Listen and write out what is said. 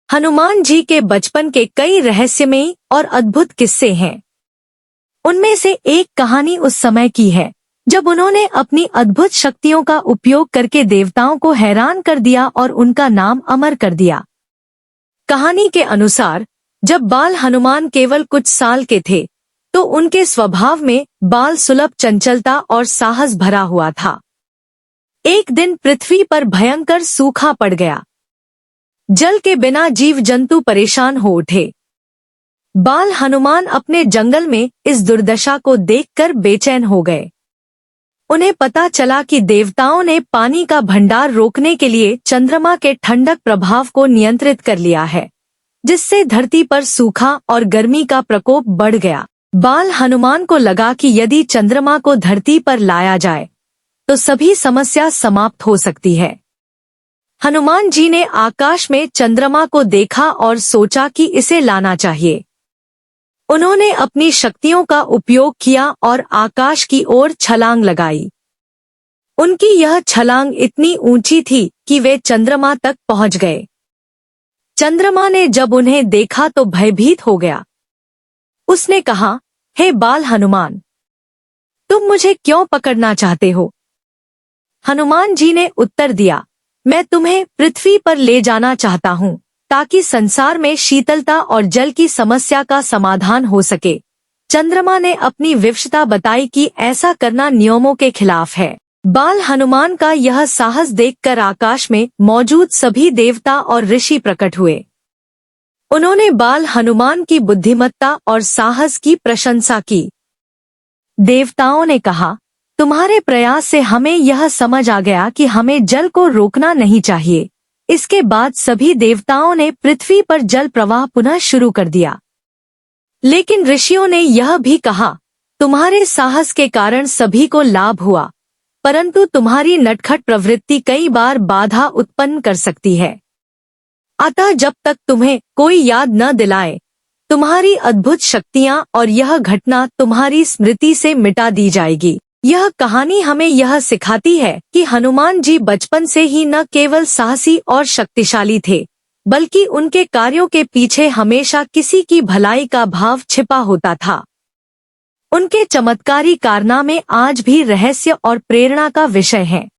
हनुमान जी के बचपन के कई रहस्यमयी और अद्भुत किस्से हैं। उनमें से एक कहानी उस समय की है जब उन्होंने अपनी अद्भुत शक्तियों का उपयोग करके देवताओं को हैरान कर दिया और उनका नाम अमर कर दिया। कहानी के अनुसार जब बाल हनुमान केवल कुछ साल के थे तो उनके स्वभाव में बाल सुलभ चंचलता और साहस भरा हुआ था। एक दिन पृथ्वी पर भयंकर सूखा पड़ गया। जल के बिना जीव जंतु परेशान हो उठे। बाल हनुमान अपने जंगल में इस दुर्दशा को देखकर बेचैन हो गए। उन्हें पता चला कि देवताओं ने पानी का भंडार रोकने के लिए चंद्रमा के ठंडक प्रभाव को नियंत्रित कर लिया है, जिससे धरती पर सूखा और गर्मी का प्रकोप बढ़ गया। बाल हनुमान को लगा कि यदि चंद्रमा को धरती पर लाया जाए तो सभी समस्या समाप्त हो सकती है। हनुमान जी ने आकाश में चंद्रमा को देखा और सोचा कि इसे लाना चाहिए। उन्होंने अपनी शक्तियों का उपयोग किया और आकाश की ओर छलांग लगाई। उनकी यह छलांग इतनी ऊंची थी कि वे चंद्रमा तक पहुंच गए। चंद्रमा ने जब उन्हें देखा तो भयभीत हो गया। उसने कहा, हे बाल हनुमान, तुम मुझे क्यों पकड़ना चाहते हो? हनुमान जी ने उत्तर दिया, मैं तुम्हें पृथ्वी पर ले जाना चाहता हूँ ताकि संसार में शीतलता और जल की समस्या का समाधान हो सके। चंद्रमा ने अपनी विवशता बताई कि ऐसा करना नियमों के खिलाफ है। बाल हनुमान का यह साहस देखकर आकाश में मौजूद सभी देवता और ऋषि प्रकट हुए। उन्होंने बाल हनुमान की बुद्धिमत्ता और साहस की प्रशंसा की। देवताओं ने कहा, तुम्हारे प्रयास से हमें यह समझ आ गया कि हमें जल को रोकना नहीं चाहिए। इसके बाद सभी देवताओं ने पृथ्वी पर जल प्रवाह पुनः शुरू कर दिया। लेकिन ऋषियों ने यह भी कहा, तुम्हारे साहस के कारण सभी को लाभ हुआ, परंतु तुम्हारी नटखट प्रवृत्ति कई बार बाधा उत्पन्न कर सकती है। अतः जब तक तुम्हें कोई याद न दिलाए, तुम्हारी अद्भुत शक्तियां और यह घटना तुम्हारी स्मृति से मिटा दी जाएगी। यह कहानी हमें यह सिखाती है कि हनुमान जी बचपन से ही न केवल साहसी और शक्तिशाली थे, बल्कि उनके कार्यों के पीछे हमेशा किसी की भलाई का भाव छिपा होता था। उनके चमत्कारी कारनामे आज भी रहस्य और प्रेरणा का विषय हैं।